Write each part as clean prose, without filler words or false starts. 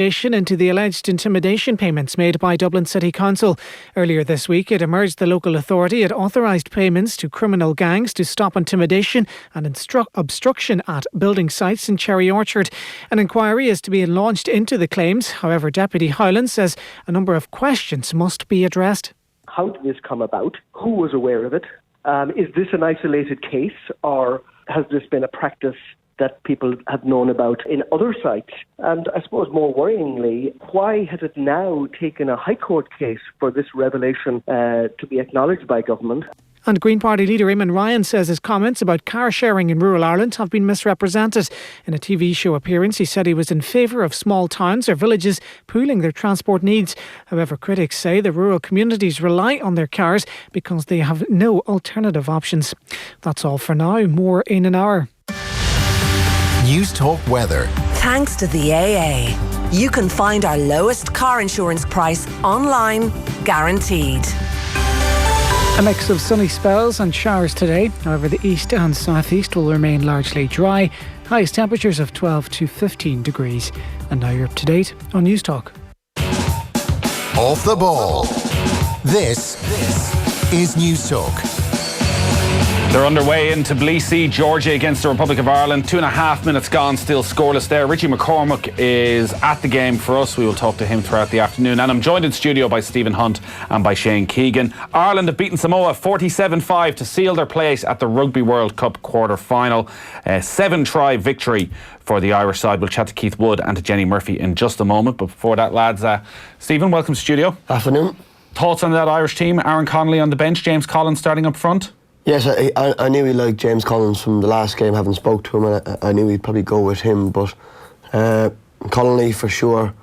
into the alleged intimidation payments made by Dublin City Council. Earlier this week, it emerged the local authority had authorised payments to criminal gangs to stop intimidation and obstruction at building sites in Cherry Orchard. An inquiry is to be launched into the claims. However, Deputy Hyland says a number of questions must be addressed. How did this come about? Who was aware of it? Is this an isolated case, or has this been a practice that people have known about in other sites? And I suppose more worryingly, why has it now taken a High Court case for this revelation to be acknowledged by government? And Green Party leader Eamon Ryan says his comments about car sharing in rural Ireland have been misrepresented. In a TV show appearance, he said he was in favour of small towns or villages pooling their transport needs. However, critics say the rural communities rely on their cars because they have no alternative options. That's all for now. More in an hour. News Talk Weather. Thanks to the AA, you can find our lowest car insurance price online, guaranteed. A mix of sunny spells and showers today. However, the east and southeast will remain largely dry. Highest temperatures of 12 to 15 degrees. And now you're up to date on News Talk. Off the ball. This is News Talk. They're underway in Tbilisi, Georgia against the Republic of Ireland. 2.5 minutes gone, still scoreless there. Richie McCormick is at the game for us. We will talk to him throughout the afternoon. And I'm joined in studio by Stephen Hunt and by Shane Keegan. Ireland have beaten Samoa 47-5 to seal their place at the Rugby World Cup quarter-final. 7-try victory for the Irish side. We'll chat to Keith Wood and to Jenny Murphy in just a moment. But before that, lads, Stephen, welcome to studio. Afternoon. Thoughts on that Irish team? Aaron Connolly on the bench, James Collins starting up front? Yes, I knew he liked James Collins from the last game, having spoke to him, and I knew he'd probably go with him, but Connolly for sure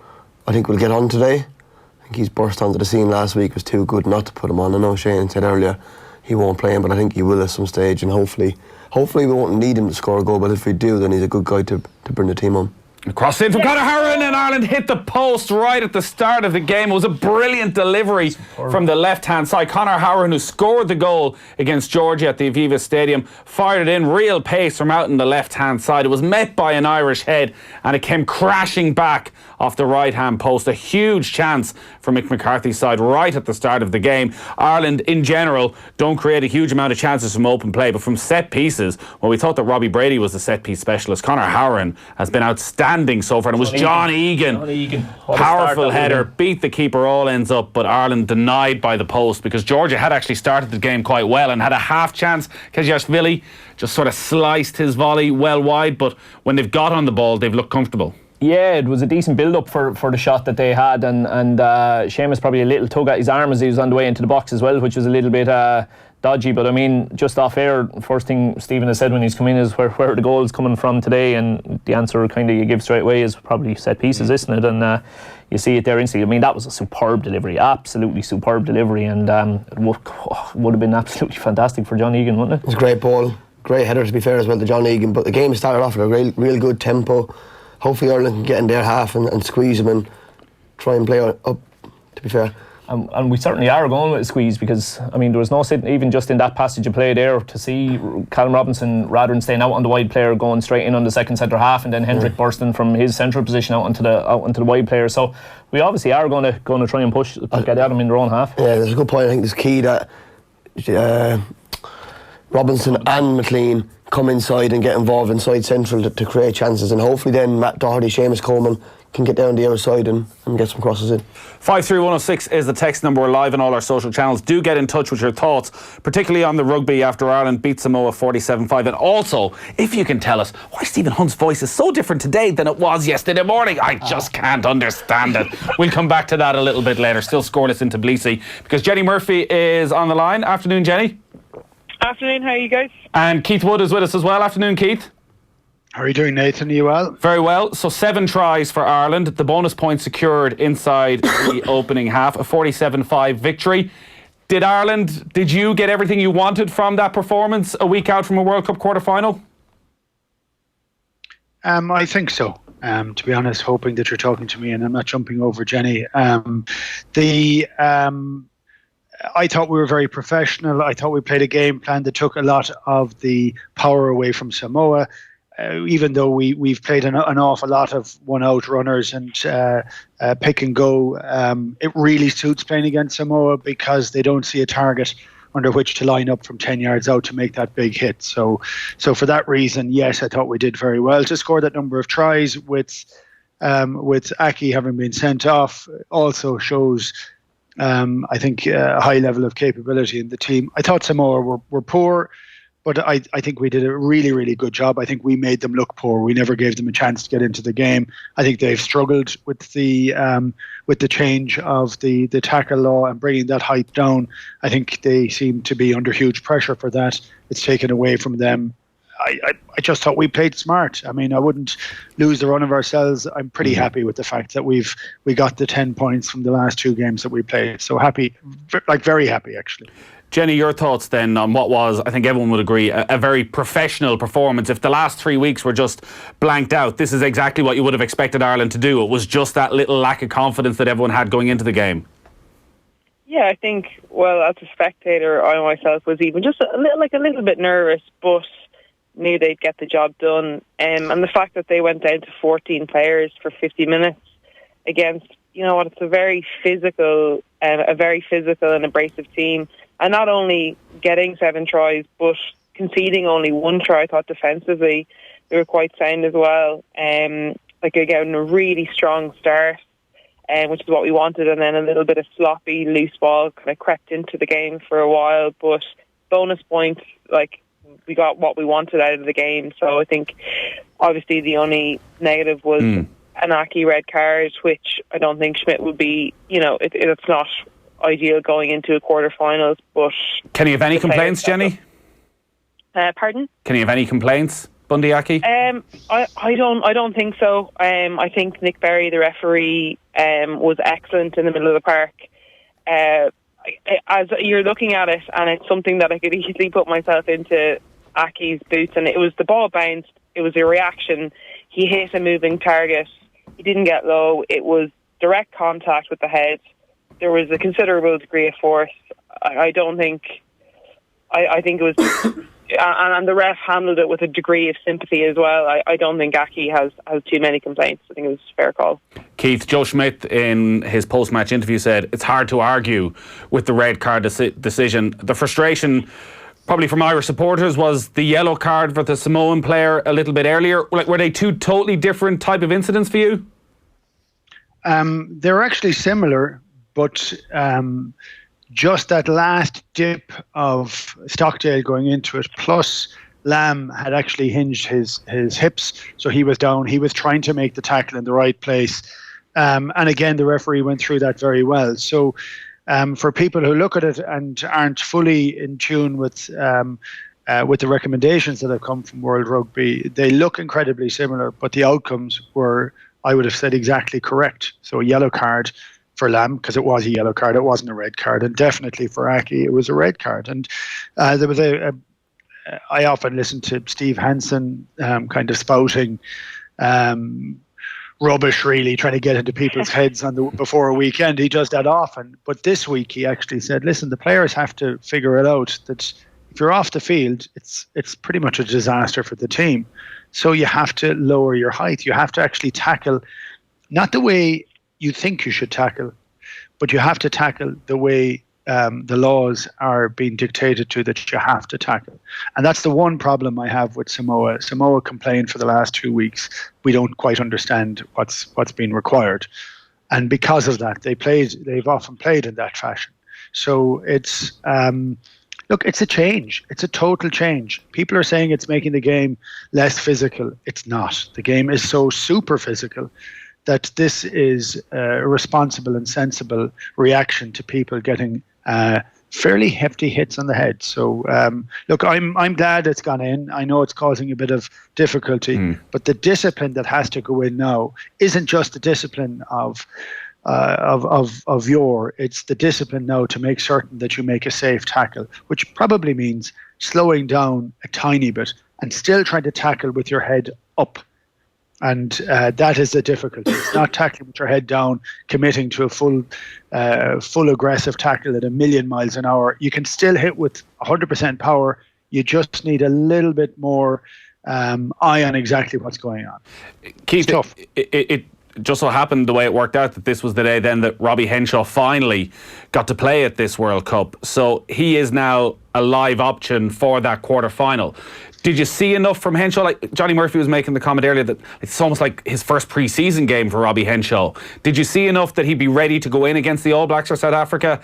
I think will get on today. I think he's burst onto the scene last week, was too good not to put him on. I know Shane said earlier he won't play him, but I think he will at some stage, and hopefully we won't need him to score a goal, but if we do, then he's a good guy to bring the team on. Cross in from Conor Harron, and Ireland hit the post right at the start of the game. It was a brilliant delivery from the left-hand side. Conor Harron, who scored the goal against Georgia at the Aviva Stadium, fired it in real pace from out on the left-hand side. It was met by an Irish head, and it came crashing back off the right-hand post. A huge chance for Mick McCarthy's side right at the start of the game. Ireland, in general, don't create a huge amount of chances from open play, but from set pieces, well, we thought that Robbie Brady was the set-piece specialist. Conor Harron has been outstanding so far, and it was John Egan. Powerful header, beat the keeper, all ends up, but Ireland denied by the post because Georgia had actually started the game quite well and had a half chance. Kajashvili just sort of sliced his volley well wide, but when they've got on the ball, they've looked comfortable. Yeah, it was a decent build-up for the shot that they had, and Seamus probably a little tug at his arm as he was on the way into the box as well, which was a little bit dodgy. But I mean, just off air, first thing Stephen has said when he's come in is where are the goals coming from today, and the answer kind of you give straight away is probably set pieces, isn't it? And you see it there instantly. I mean, that was a superb delivery, absolutely superb delivery, and it would have been absolutely fantastic for John Egan, wouldn't it? It was a great ball, great header to be fair as well to John Egan, but the game started off with a real good tempo. Hopefully Ireland can get in their half and squeeze them and try and play up, to be fair. And we certainly are going with a squeeze because, I mean, there was no sitting, even just in that passage of play there, to see Callum Robinson, rather than staying out on the wide player, going straight in on the second centre half, and then Hendrick bursting from his central position out onto the wide player. So we obviously are going to try and push, get at them in their own half. Yeah, there's a good point. I think it's key that Robinson and McLean come inside and get involved inside central to create chances, and hopefully then Matt Doherty, Seamus Coleman can get down the other side and get some crosses in. 53106 is the text number. We're live on all our social channels. Do get in touch with your thoughts, particularly on the rugby after Ireland beat Samoa 47-5, and also if you can tell us why Stephen Hunt's voice is so different today than it was yesterday morning. I just can't understand it. We'll come back to that a little bit later. Still scoreless in Tbilisi because Jenny Murphy is on the line. Afternoon, Jenny. Afternoon, how are you guys? And Keith Wood is with us as well. Afternoon, Keith. How are you doing, Nathan? Are you well? Very well. So 7 tries for Ireland. The bonus point secured inside the opening half. A 47-5 victory. Did you get everything you wanted from that performance a week out from a World Cup quarter-final? I think so. To be honest, hoping that you're talking to me and I'm not jumping over Jenny. I thought we were very professional. I thought we played a game plan that took a lot of the power away from Samoa. even though we've played an awful lot of one-out runners and pick and go, it really suits playing against Samoa because they don't see a target under which to line up from 10 yards out to make that big hit. So for that reason, yes, I thought we did very well to score that number of tries. With Aki having been sent off, also shows, I think, a high level of capability in the team. I thought Samoa were poor, but I think we did a really, really good job. I think we made them look poor. We never gave them a chance to get into the game. I think they've struggled with the change of the tackle law and bringing that height down. I think they seem to be under huge pressure for that. It's taken away from them. I just thought we played smart. I mean, I wouldn't lose the run of ourselves. I'm pretty happy with the fact that we got the 10 points from the last 2 games that we played. So happy, like very happy actually. Jenny, your thoughts then on what was, I think everyone would agree, a very professional performance. If the last 3 weeks were just blanked out, this is exactly what you would have expected Ireland to do. It was just that little lack of confidence that everyone had going into the game. Yeah, I think, well, as a spectator, I myself was even just a little bit nervous, but knew they'd get the job done. And the fact that they went down to 14 players for 50 minutes against, you know what, it's a very physical and abrasive team. And not only getting 7 tries, but conceding only 1 try. I thought defensively they were quite sound as well. Again, a really strong start, which is what we wanted. And then a little bit of sloppy, loose ball kind of crept into the game for a while. But bonus points, we got what we wanted out of the game. So I think obviously the only negative was an Aki red card, which I don't think Schmidt would be, it's not ideal going into a quarterfinals. But can you have any complaints, Jenny? Pardon? Can you have any complaints, Bundy Aki? I don't think so. I think Nick Berry, the referee, was excellent in the middle of the park. As you're looking at it, and it's something that I could easily put myself into Aki's boots, and it was the ball bounced, it was a reaction, he hit a moving target, he didn't get low, it was direct contact with the head, there was a considerable degree of force. I think it was and the ref handled it with a degree of sympathy as well. I don't think Aki has too many complaints. I think it was a fair call. Keith, Joe Schmidt in his post-match interview said it's hard to argue with the red card decision. The frustration probably from Irish supporters was the yellow card for the Samoan player a little bit earlier. Were they 2 totally different type of incidents for you? They're actually similar, but just that last dip of Stockdale going into it, plus Lamb had actually hinged his hips, so he was down. He was trying to make the tackle in the right place. And again, the referee went through that very well. So for people who look at it and aren't fully in tune with the recommendations that have come from World Rugby, they look incredibly similar, but the outcomes were, I would have said, exactly correct. So a yellow card for Lamb, because it was a yellow card, it wasn't a red card, and definitely for Aki it was a red card. And there was I often listen to Steve Hansen kind of spouting rubbish, really trying to get into people's heads before a weekend. He does that often, but this week he actually said, listen, the players have to figure it out that if you're off the field, it's pretty much a disaster for the team. So you have to lower your height. You have to actually tackle, not the way you think you should tackle, but you have to tackle the way the laws are being dictated to that you have to tackle. And that's the one problem I have with Samoa. Samoa complained for the last 2 weeks. We don't quite understand what's been required. And because of that, they've often played in that fashion. So it's, look, it's a change. It's a total change. People are saying it's making the game less physical. It's not. The game is so super physical that this is a responsible and sensible reaction to people getting fairly hefty hits on the head. So, look, I'm glad it's gone in. I know it's causing a bit of difficulty, but the discipline that has to go in now isn't just the discipline of yore. It's the discipline now to make certain that you make a safe tackle, which probably means slowing down a tiny bit and still trying to tackle with your head up. And that is the difficulty. It's not tackling with your head down, committing to a full aggressive tackle at 1,000,000 miles an hour. You can still hit with 100% power. You just need a little bit more eye on exactly what's going on. Keith, it's tough. It just so happened the way it worked out that this was the day then that Robbie Henshaw finally got to play at this World Cup. So he is now a live option for that quarter-final. Did you see enough from Henshaw? Like Johnny Murphy was making the comment earlier that it's almost like his first pre-season game for Robbie Henshaw. Did you see enough that he'd be ready to go in against the All Blacks or South Africa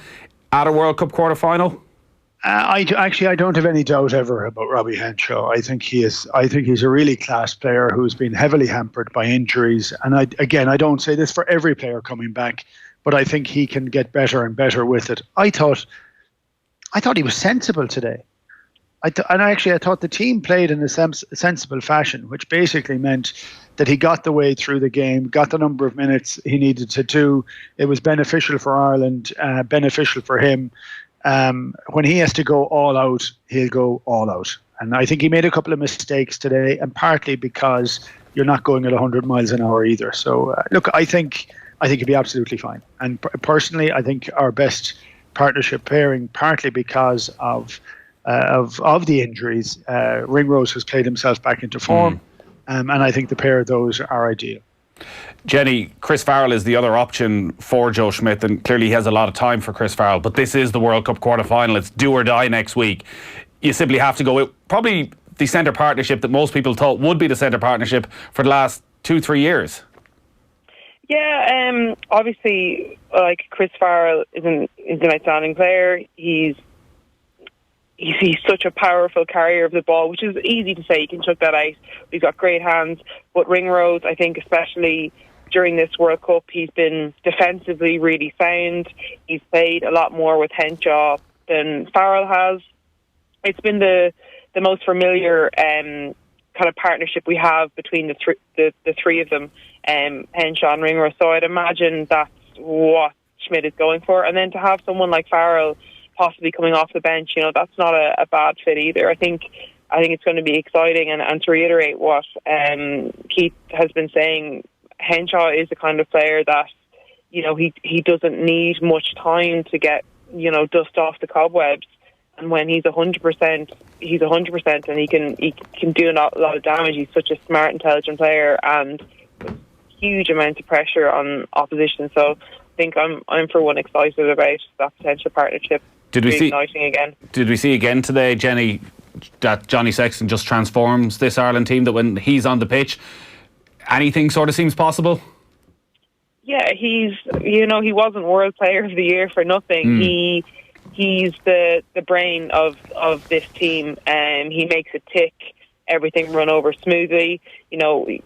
at a World Cup quarter-final? I don't have any doubt ever about Robbie Henshaw. I think he's a really class player who's been heavily hampered by injuries. And I don't say this for every player coming back, but I think he can get better and better with it. I thought he was sensible today. I thought the team played in a sensible fashion, which basically meant that he got the way through the game, got the number of minutes he needed to do. It was beneficial for Ireland, beneficial for him. When he has to go all out, he'll go all out. And I think he made a couple of mistakes today, and partly because you're not going at 100 miles an hour either. So, look, I think he'll be absolutely fine. And personally, I think our best partnership pairing, partly because of the injuries, Ringrose has played himself back into form, and I think the pair of those are ideal. Jenny, Chris Farrell is the other option for Joe Schmidt, and clearly he has a lot of time for Chris Farrell, but this is the World Cup quarter-final. It's do or die next week. You simply have to go with probably the centre partnership that most people thought would be the centre partnership for the last 2-3 years. Yeah, obviously, like Chris Farrell is an outstanding player. He's such a powerful carrier of the ball, which is easy to say. You can chuck that out. He's got great hands. But Ringrose, I think, especially during this World Cup, he's been defensively really sound. He's played a lot more with Henshaw than Farrell has. It's been the most familiar kind of partnership we have between the three of them, Henshaw and Ringrose. So I'd imagine that's what Schmidt is going for. And then to have someone like Farrell possibly coming off the bench, that's not a bad fit either. I think it's going to be exciting, and to reiterate what Keith has been saying, Henshaw is the kind of player that he doesn't need much time to get dust off the cobwebs, and when he's 100%, he's 100%, and he can do a lot of damage. He's such a smart, intelligent player, and huge amounts of pressure on opposition. So I think I'm for one excited about that potential partnership. Did we see again today, Jenny, that Johnny Sexton just transforms this Ireland team, that when he's on the pitch, anything sort of seems possible? Yeah, he wasn't World Player of the Year for nothing. He's the brain of this team, and he makes it tick, everything run over smoothly. He's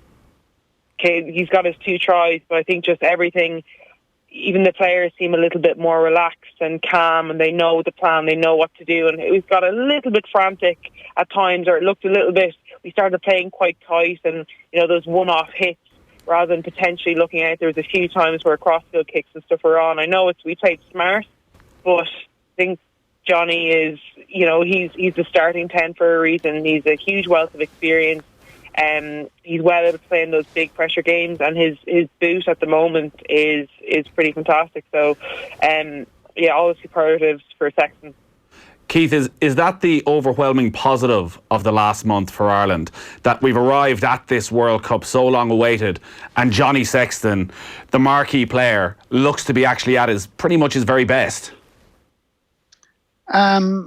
got his 2 tries, but I think just everything, even the players seem a little bit more relaxed and calm, and they know the plan, they know what to do. And it got a little bit frantic at times, or it looked a little bit, we started playing quite tight, and those one-off hits rather than potentially looking out. There was a few times where crossfield kicks and stuff were on. I know we played smart, but I think Johnny is, he's the starting 10 for a reason. He's a huge wealth of experience. He's well able to play in those big pressure games, and his boot at the moment is pretty fantastic. So, all superlatives for Sexton. Keith, is that the overwhelming positive of the last month for Ireland, that we've arrived at this World Cup so long awaited, and Johnny Sexton, the marquee player, looks to be actually at pretty much his very best? I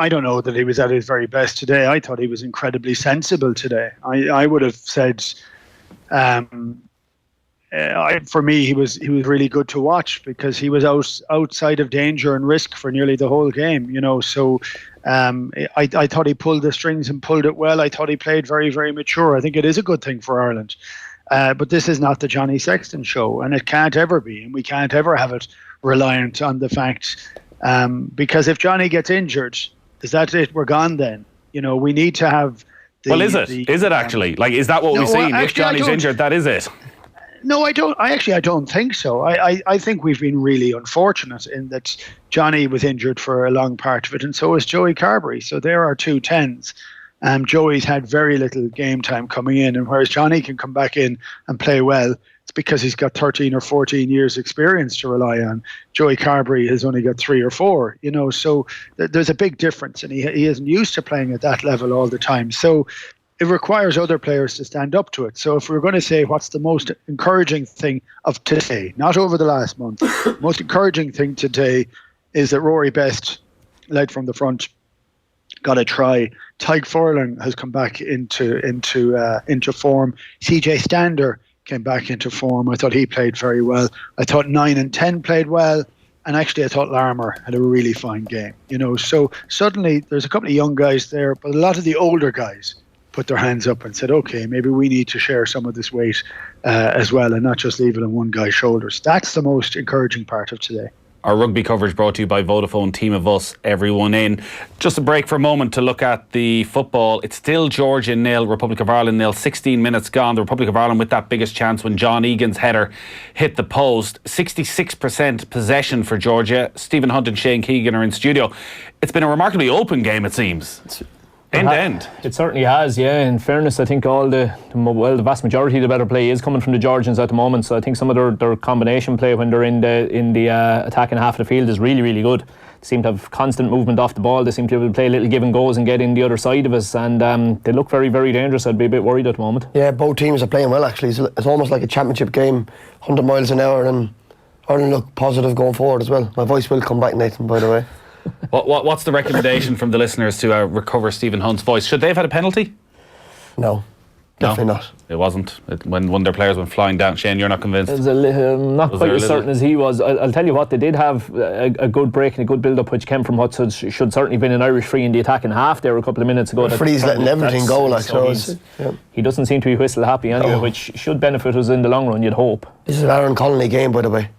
don't know that he was at his very best today. I thought he was incredibly sensible today. I would have said, for me, he was really good to watch, because he was outside of danger and risk for nearly the whole game. So I thought he pulled the strings and pulled it well. I thought he played very, very mature. I think it is a good thing for Ireland. But this is not the Johnny Sexton show, and it can't ever be, and we can't ever have it reliant on the fact. Because if Johnny gets injured, is that it? We're gone then. We need to have... Is it? Is it actually? Is that what we've seen? If Johnny's injured, that is it? No, I don't. I don't think so. I think we've been really unfortunate in that Johnny was injured for a long part of it, and so is Joey Carberry. So there are 2 10s. Joey's had very little game time coming in, and whereas Johnny can come back in and play well, it's because he's got 13 or 14 years experience to rely on. Joey Carberry has only got 3 or 4, so there's a big difference, and he isn't used to playing at that level all the time. So it requires other players to stand up to it. So if we're going to say what's the most encouraging thing of today, not over the last month, the most encouraging thing today is that Rory Best led from the front, got a try. Tyke Furlong has come back into form. CJ Stander came back into form. I thought he played very well. I thought 9 and 10 played well. And actually, I thought Larmour had a really fine game. So suddenly there's a couple of young guys there, but a lot of the older guys put their hands up and said, okay, maybe we need to share some of this weight as well and not just leave it on one guy's shoulders. That's the most encouraging part of today. Our rugby coverage brought to you by Vodafone, Team of Us, everyone in. Just a break for a moment to look at the football. It's still Georgia 0, Republic of Ireland 0. 16 minutes gone. The Republic of Ireland with that biggest chance when John Egan's header hit the post. 66% possession for Georgia. Stephen Hunt and Shane Keegan are in studio. It's been a remarkably open game, it seems. End to end. It certainly has, yeah. In fairness, I think the vast majority of the better play is coming from the Georgians at the moment. So I think some of their combination play when they're in the attacking half of the field is really, really good. They seem to have constant movement off the ball. They seem to be able to play little give and goes and get in the other side of us. And they look very, very dangerous. I'd be a bit worried at the moment. Yeah, both teams are playing well, actually. It's almost like a championship game, 100 miles an hour, and Ireland look positive going forward as well. My voice will come back, Nathan, by the way. What's the recommendation from the listeners to recover Stephen Hunt's voice? Should they have had a penalty? No, definitely not. It wasn't. When one of their players went flying down. Shane, you're not convinced? Not quite as certain as he was. I'll tell you what, they did have a good break and a good build-up which came from what should certainly have been an Irish free in the attacking half there a couple of minutes ago. Free's letting everything go, like so. He doesn't seem to be whistle happy anyway, which should benefit us in the long run, you'd hope. This is an Aaron Connolly game, by the way.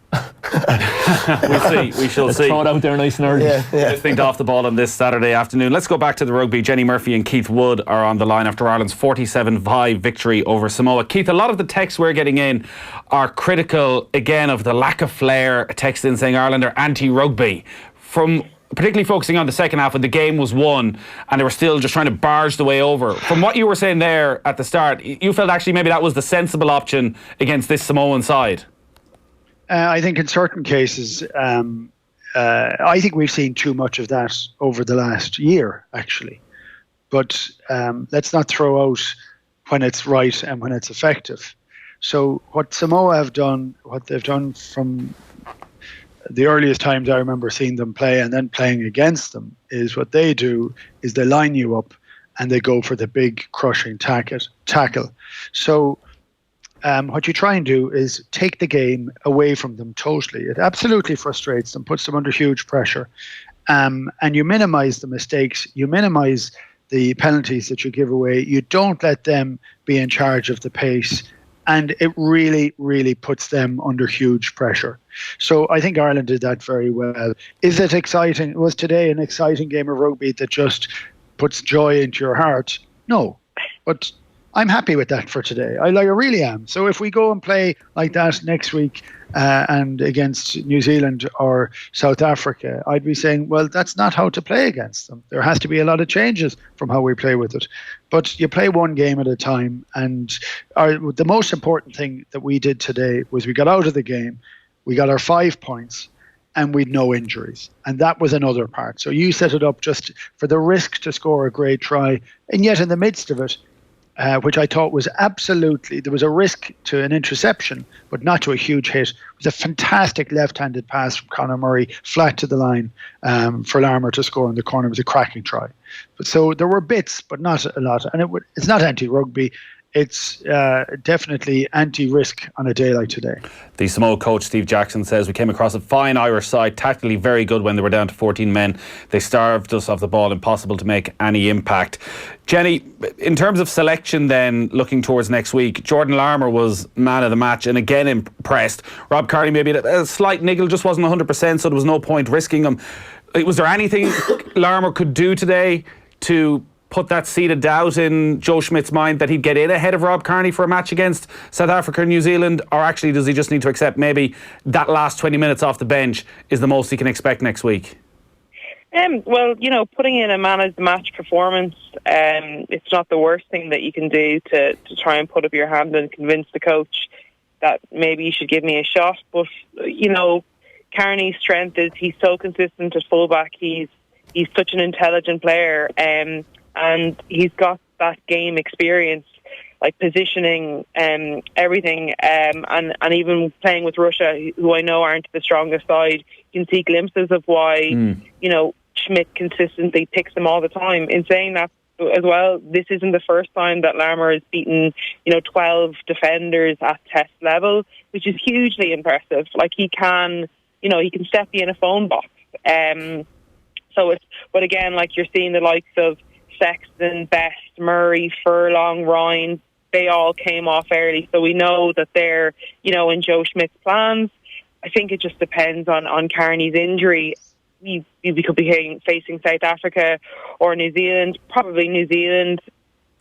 We'll see. We shall see. Throw it out there nice and early. Listening to Off the Ball on this Saturday afternoon. Let's go back to the rugby. Jenny Murphy and Keith Wood are on the line after Ireland's 47-5 victory over Samoa. Keith, a lot of the texts we're getting in are critical again of the lack of flair. A text in saying Ireland are anti-rugby. From particularly focusing on the second half when the game was won and they were still just trying to barge the way over. From what you were saying there at the start, you felt actually maybe that was the sensible option against this Samoan side. I think in certain cases, I think we've seen too much of that over the last year, actually. But let's not throw out when it's right and when it's effective. So what Samoa have done, what they've done from the earliest times I remember seeing them play and then playing against them, is what they do is they line you up and they go for the big crushing tackle. So what you try and do is take the game away from them totally. It absolutely frustrates them, puts them under huge pressure. And you minimise the mistakes, you minimise the penalties that you give away. You don't let them be in charge of the pace. And it really, really puts them under huge pressure. So I think Ireland did that very well. Is it exciting? Was today an exciting game of rugby that just puts joy into your heart? No. But I'm happy with that for today. I really am. So if we go and play like that next week and against New Zealand or South Africa, I'd be saying, well, that's not how to play against them. There has to be a lot of changes from how we play with it. But you play one game at a time. And the most important thing that we did today was we got out of the game, we got our 5 points, and we'd no injuries. And that was another part. So you set it up just for the risk to score a great try. And yet in the midst of it, which I thought was absolutely, there was a risk to an interception, but not to a huge hit. It was a fantastic left-handed pass from Conor Murray, flat to the line for Larmour to score in the corner. It was a cracking try. But so there were bits, but not a lot. And it's not anti-rugby. It's definitely anti-risk on a day like today. The Samoa coach Steve Jackson says, we came across a fine Irish side, tactically very good when they were down to 14 men. They starved us off the ball, impossible to make any impact. Jenny, in terms of selection then, looking towards next week, Jordan Larmour was man of the match and again impressed. Rob Kearney maybe a slight niggle, just wasn't 100%, so there was no point risking him. Was there anything Larmour could do today to put that seed of doubt in Joe Schmidt's mind that he'd get in ahead of Rob Kearney for a match against South Africa and New Zealand? Or actually does he just need to accept maybe that last 20 minutes off the bench is the most he can expect next week? Well, putting in a man of the match performance, it's not the worst thing that you can do to try and put up your hand and convince the coach that maybe you should give me a shot. But, Kearney's strength is he's so consistent at fullback. He's such an intelligent player. And he's got that game experience, like positioning, everything, and even playing with Russia, who I know aren't the strongest side. You can see glimpses of why Schmidt consistently picks them all the time. In saying that as well, this isn't the first time that Larmour has beaten 12 defenders at test level, which is hugely impressive. Like, he can step you in a phone box. But again, like, you're seeing the likes of Sexton, Best, Murray, Furlong, Ryan, they all came off early. So we know that they're, in Joe Schmidt's plans. I think it just depends on Carney's injury. We could be facing South Africa or New Zealand. Probably New Zealand.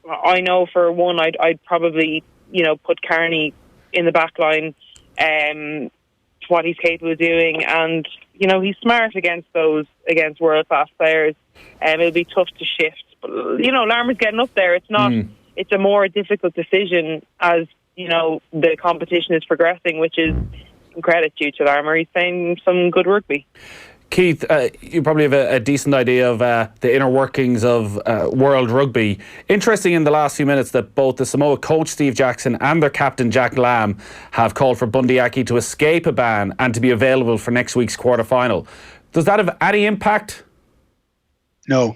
I know for one, I'd probably, put Carney in the back line, what he's capable of doing. And, he's smart against world-class players. It'll be tough to shift. But, Larmour's getting up there. It's not. It's a more difficult decision as, the competition is progressing, which is credit due to Larmour. He's playing some good rugby. Keith, you probably have a decent idea of the inner workings of World Rugby. Interesting in the last few minutes that both the Samoa coach Steve Jackson and their captain Jack Lamb have called for Bundy Aki to escape a ban and to be available for next week's quarter-final. Does that have any impact? No.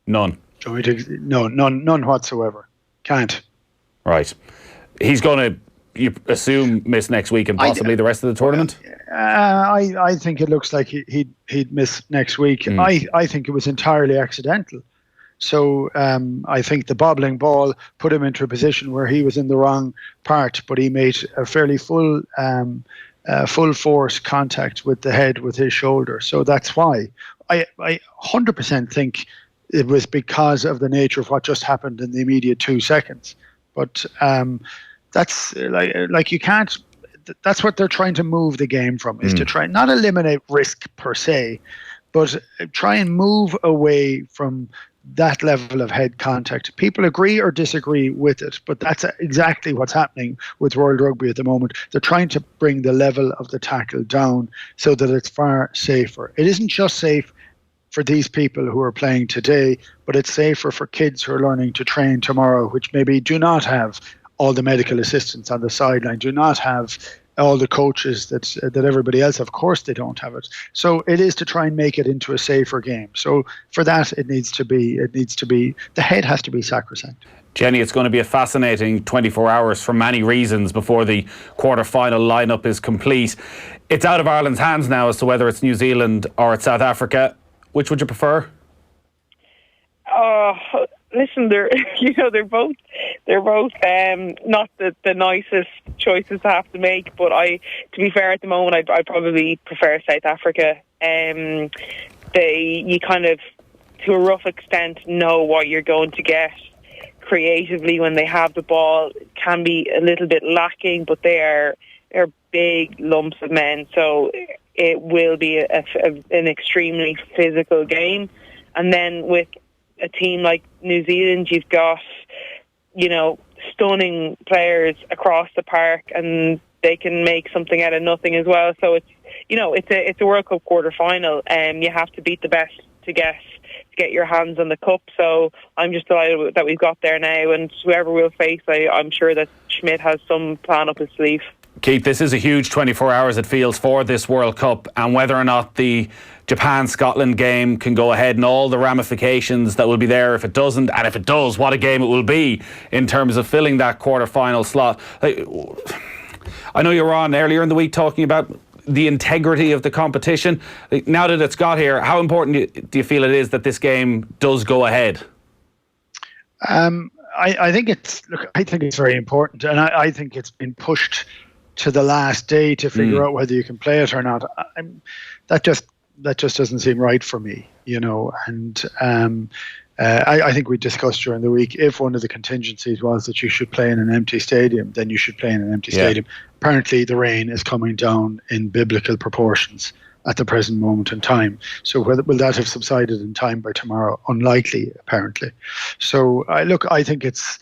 None? No, none whatsoever. Can't. Right. He's going to, you assume, miss next week and possibly the rest of the tournament? I think it looks like he'd miss next week. I think it was entirely accidental. So I think the bobbling ball put him into a position where he was in the wrong part, but he made a fairly full force contact with the head with his shoulder. So that's why I 100% think it was because of the nature of what just happened in the immediate 2 seconds. But that's like you can't. That's what they're trying to move the game from, is to try not eliminate risk per se, but try and move away from that level of head contact. People agree or disagree with it, but that's exactly what's happening with World Rugby at the moment. They're trying to bring the level of the tackle down so that it's far safer. It isn't just safe for these people who are playing today, but it's safer for kids who are learning to train tomorrow, which maybe do not have all the medical assistants on the sideline, do not have all the coaches that everybody else. Of course they don't have it. So it is to try and make it into a safer game. So for that it needs to be the head has to be sacrosanct. Jenny, it's going to be a fascinating 24 hours for many reasons before the quarter-final lineup is complete. It's out of Ireland's hands now as to whether it's New Zealand or it's South Africa. Which would you prefer? Listen, they're both not the nicest choices to have to make. But to be fair, at the moment, I probably prefer South Africa. You kind of, to a rough extent, know what you're going to get. Creatively, when they have the ball, it can be a little bit lacking, but they're big lumps of men, so it will be an extremely physical game. And then with a team like New Zealand, you've got, stunning players across the park, and they can make something out of nothing as well. So it's a World Cup quarter final, and you have to beat the best to get your hands on the cup. So I'm just delighted that we've got there now, and whoever we'll face, I'm sure that Schmidt has some plan up his sleeve. Keith, this is a huge 24 hours, it feels, for this World Cup, and whether or not the Japan-Scotland game can go ahead and all the ramifications that will be there if it doesn't, and if it does, what a game it will be in terms of filling that quarter-final slot. I know you were on earlier in the week talking about the integrity of the competition. Now that it's got here, how important do you feel it is that this game does go ahead? I think it's very important, and I think it's been pushed to the last day to figure out whether you can play it or not. That just doesn't seem right for me, and I think we discussed during the week, if one of the contingencies was that you should play in an empty stadium, then you should play in an empty stadium. Apparently the rain is coming down in biblical proportions at the present moment in time. So will that have subsided in time by tomorrow? Unlikely, apparently. So I think it's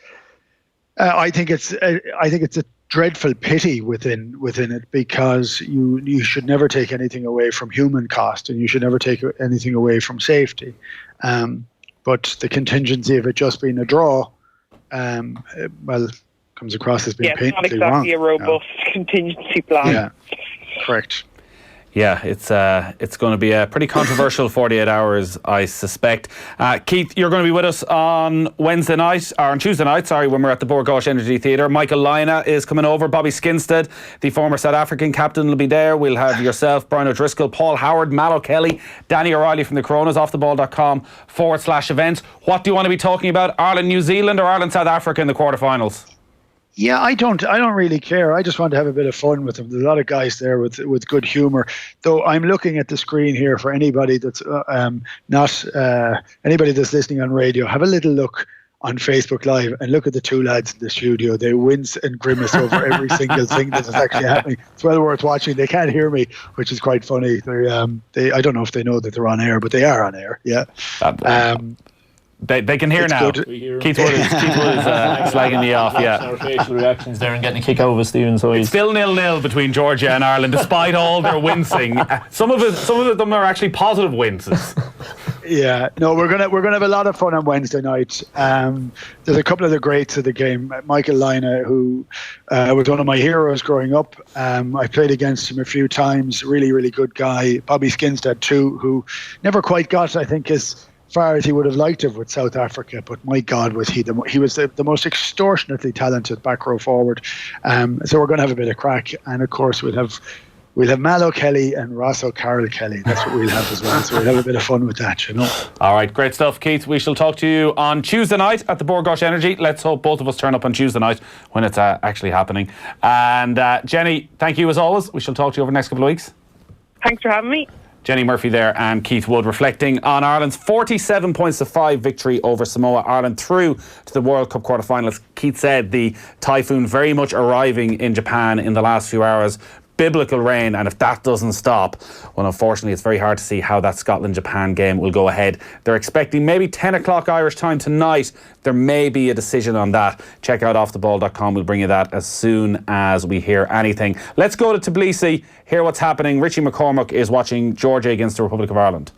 a dreadful pity within it, because you should never take anything away from human cost, and you should never take anything away from safety. but the contingency of it just being a draw, comes across as being it's not painfully wrong. exactly a robust contingency plan. Yeah, correct. Yeah, it's going to be a pretty controversial 48 hours, I suspect. Keith, you're going to be with us on Tuesday night, when we're at the Bord Gáis Energy Theatre. Michael Lynagh is coming over. Bobby Skinstead, the former South African captain, will be there. We'll have yourself, Brian O'Driscoll, Paul Howard, Mal O'Kelly, Danny O'Reilly from the Coronas, offtheball.com/events. What do you want to be talking about? Ireland, New Zealand, or Ireland, South Africa in the quarterfinals? Yeah, I don't really care. I just want to have a bit of fun with them. There's a lot of guys there with good humour. Though I'm looking at the screen here for anybody that's not anybody that's listening on radio. Have a little look on Facebook Live and look at the two lads in the studio. They wince and grimace over every single thing that is actually happening. It's well worth watching. They can't hear me, which is quite funny. I don't know if they know that they're on air, but they are on air. Yeah. They can hear now. Keith Wood is slagging me off. Yeah, our facial reactions there and getting a kick out of Stephen. So it's still 0-0 between Georgia and Ireland, despite all their wincing. Some of them are actually positive winces. Yeah, no, we're gonna have a lot of fun on Wednesday night. There's a couple of the greats of the game. Michael Lynagh, who was one of my heroes growing up. I played against him a few times. Really, really good guy. Bobby Skinstead too, who never quite got, I think, as far as he would have liked to with South Africa, but my God, was he was the most extortionately talented back row forward. So we're going to have a bit of crack, and of course we'll have Mal O'Kelly and Ross O'Carroll Kelly. That's what we'll have as well. So we'll have a bit of fun with that, you know. All right, great stuff, Keith. We shall talk to you on Tuesday night at the Bord Gáis Energy. Let's hope both of us turn up on Tuesday night when it's actually happening. And Jenny, thank you as always. We shall talk to you over the next couple of weeks. Thanks for having me. Jenny Murphy there and Keith Wood reflecting on Ireland's 47-5 victory over Samoa. Ireland through to the World Cup quarterfinals. Keith said the typhoon very much arriving in Japan in the last few hours. Biblical rain, and if that doesn't stop, well, unfortunately it's very hard to see how that Scotland-Japan game will go ahead. They're expecting maybe 10 o'clock Irish time tonight. There may be a decision on that. Check out offtheball.com. We'll bring you that as soon as we hear anything. Let's go to Tbilisi, hear what's happening. Richie McCormack is watching Georgia against the Republic of Ireland.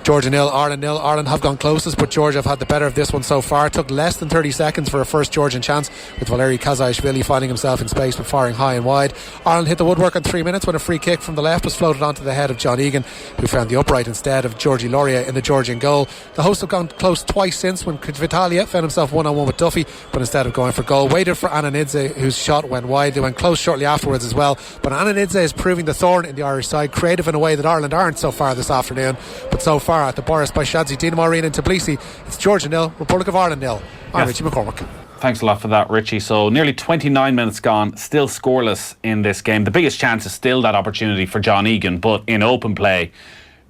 Georgia 0, Ireland 0. Ireland have gone closest, but Georgia have had the better of this one so far. It took less than 30 seconds for a first Georgian chance, with Valeri Kazajishvili finding himself in space but firing high and wide. Ireland hit the woodwork in 3 minutes when a free kick from the left was floated onto the head of John Egan, who found the upright instead of Georgie Laurier in the Georgian goal. The hosts have gone close twice since, when Kvitalia found himself one-on-one with Duffy, but instead of going for goal, waited for Ananidze, whose shot went wide. They went close shortly afterwards as well, but Ananidze is proving the thorn in the Irish side, creative in a way that Ireland aren't so far this afternoon. But so far at the Boris by Shadzi Dinamo Arena in Tbilisi, it's Georgia 0, Republic of Ireland 0. I'm Richie McCormack. Thanks a lot for that, Richie. So nearly 29 minutes gone, still scoreless in this game. The biggest chance is still that opportunity for John Egan, but in open play,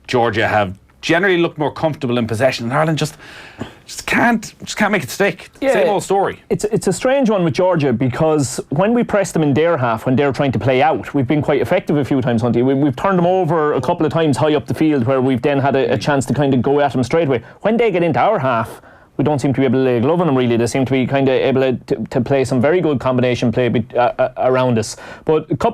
Georgia have generally looked more comfortable in possession, and Ireland just can't make it stick. Same old story. It's a strange one with Georgia, because when we press them in their half, when they're trying to play out, we've been quite effective a few times, Hunty. We've turned them over a couple of times high up the field, where we've then had a chance to kind of go at them straight away. When they get into our half, we don't seem to be able to lay a glove on them, really. They seem to be kind of able to play some very good combination play around us. But a couple